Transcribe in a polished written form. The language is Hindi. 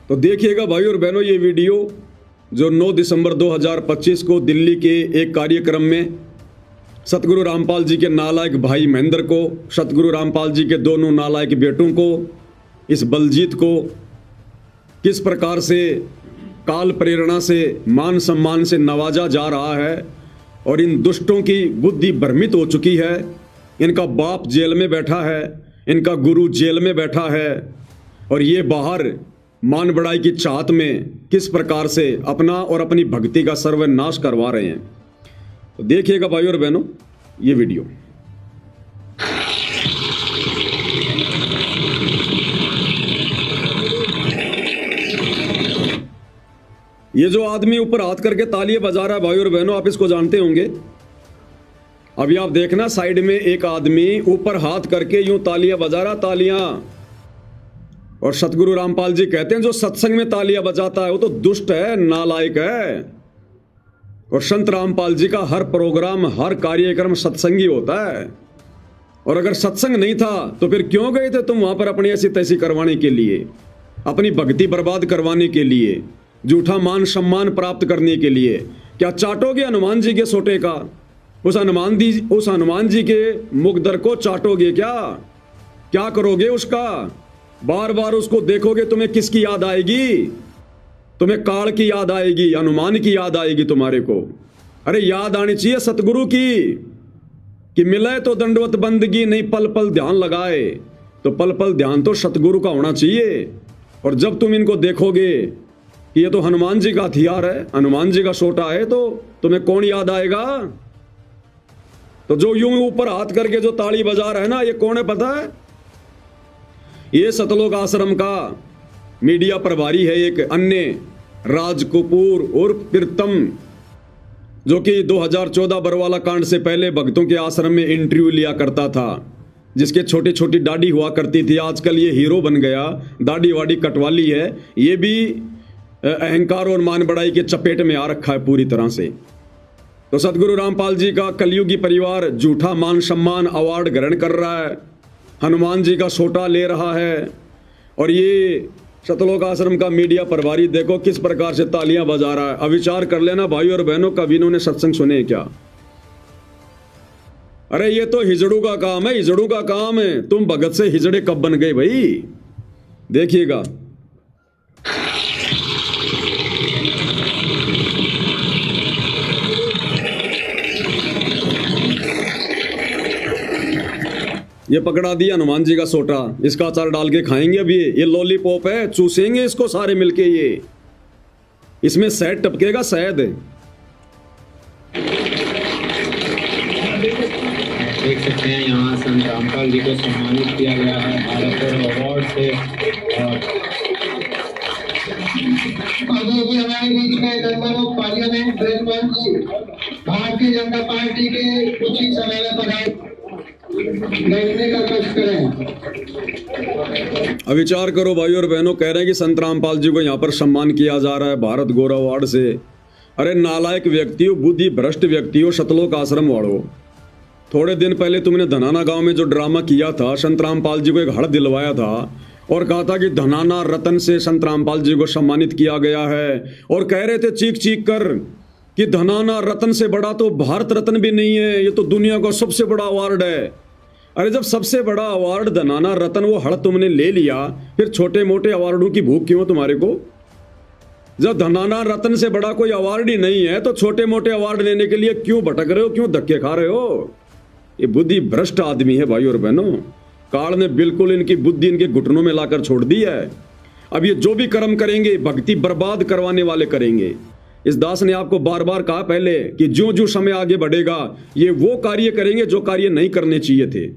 तो देखिएगा भाई और बहनों, ये वीडियो जो 9 दिसंबर 2025 को दिल्ली के एक कार्यक्रम में सतगुरु रामपाल जी के नालायक भाई महेंद्र को, सतगुरु रामपाल जी के दोनों नालायक बेटों को, इस बलजीत को किस प्रकार से काल प्रेरणा से मान सम्मान से नवाजा जा रहा है और इन दुष्टों की बुद्धि भ्रमित हो चुकी है। इनका बाप जेल में बैठा है, इनका गुरु जेल में बैठा है और ये बाहर मान बढ़ाई की चाहत में किस प्रकार से अपना और अपनी भक्ति का सर्वनाश करवा रहे हैं। तो देखिएगा भाई और बहनों ये वीडियो। ये जो आदमी ऊपर हाथ करके तालियां बजा रहा है भाई और बहनों, आप इसको जानते होंगे। अभी आप देखना साइड में एक आदमी ऊपर हाथ करके यूं तालियां बजा रहा, तालियां। और सतगुरु रामपाल जी कहते हैं जो सत्संग में तालियां बजाता है वो तो दुष्ट है, नालायक है। और संत रामपाल जी का हर प्रोग्राम, हर कार्यक्रम सत्संगी होता है। और अगर सत्संग नहीं था तो फिर क्यों गए थे तुम वहां पर अपनी ऐसी तैसी करवाने के लिए, अपनी भक्ति बर्बाद करवाने के लिए, झूठा मान सम्मान प्राप्त करने के लिए? क्या चाटोगे हनुमान जी के सोटे का? उस हनुमान जी के मुखदर को चाटोगे क्या? क्या करोगे उसका? बार बार उसको देखोगे, तुम्हें किसकी याद आएगी? तुम्हें काल की याद आएगी, हनुमान की याद आएगी तुम्हारे को। अरे याद आनी चाहिए सतगुरु की कि मिले तो दंडवत बंदगी, नहीं पल पल ध्यान लगाए। तो पल पल ध्यान तो सतगुरु का होना चाहिए। और जब तुम इनको देखोगे कि ये तो हनुमान जी का हथियार है, हनुमान जी का सोटा है, तो तुम्हें कौन याद आएगा? तो जो यूं ऊपर हाथ करके जो ताली बजा रहा है ना, ये कौन है पता है? ये सतलोक आश्रम का मीडिया प्रभारी है एक अन्य राज कपूर और प्रीतम, जो कि 2014 बरवाला कांड से पहले भक्तों के आश्रम में इंटरव्यू लिया करता था, जिसके छोटी छोटी दाढ़ी हुआ करती थी। आजकल ये हीरो बन गया, दाढ़ी वाड़ी कटवा ली है। ये भी अहंकार और मान बढ़ाई के चपेट में आ रखा है पूरी तरह से। तो सतगुरु रामपाल जी का कलयुगी परिवार झूठा मान सम्मान अवार्ड ग्रहण कर रहा है, हनुमान जी का सोटा ले रहा है। और ये सतलोक आश्रम का मीडिया प्रभारी देखो किस प्रकार से तालियां बजा रहा है। अब विचार कर लेना भाई और बहनों, कभी इन्होंने सत्संग सुने क्या? अरे ये तो हिजड़ू का काम है, हिजड़ू का काम है। तुम भगत से हिजड़े कब बन गए भाई? देखिएगा। ये पकड़ा दिया हनुमान जी का सोटा, इसका अचार डाल के खाएंगे। अभी ये लॉलीपॉप है, चूसेंगे इसको सारे मिलके। ये इसमें शहद टपकेगा, शहद। देख सकते हैं यहाँ संत रामपाल जी को सम्मानित किया गया है भारत अवार्ड से। और हमारे बीच में member of parliament ब्रजवंश ji Bharatiya Janata party के कुछ ही समय में पधारे, बैठने का कष्ट करें। अब विचार करो भाई और बहनों, कह रहे हैं कि संत रामपाल जी को यहाँ पर सम्मान किया जा रहा है भारत गौरव अवार्ड से। अरे नालायक व्यक्ति हो, बुद्धि भ्रष्ट व्यक्ति हो, सतलोक आश्रम वालों। थोड़े दिन पहले तुमने धनाना गांव में जो ड्रामा किया था, संत रामपाल जी को एक हड़ दिलवाया था और कहा था कि धनाना रत्न से संत रामपाल जी को सम्मानित किया गया है। और कह रहे थे चीख चीख कर कि धनाना रत्न से बड़ा तो भारत रत्न भी नहीं है, ये तो दुनिया का सबसे बड़ा अवार्ड है। अरे जब सबसे बड़ा अवार्ड धनाना रत्न वो हड़ तुमने ले लिया, फिर छोटे मोटे अवार्डों की भूख क्यों तुम्हारे को? जब धनाना रत्न से बड़ा कोई अवार्ड ही नहीं है तो छोटे मोटे अवार्ड लेने के लिए क्यों भटक रहे हो, क्यों धक्के खा रहे हो? ये बुद्धि भ्रष्ट आदमी है भाई और बहनों। काल ने बिल्कुल इनकी बुद्धि इनके घुटनों में लाकर छोड़ दी है। अब ये जो भी कर्म करेंगे भक्ति बर्बाद करवाने वाले करेंगे। इस दास ने आपको बार बार कहा पहले कि जो जो समय आगे बढ़ेगा ये वो कार्य करेंगे जो कार्य नहीं करने चाहिए थे।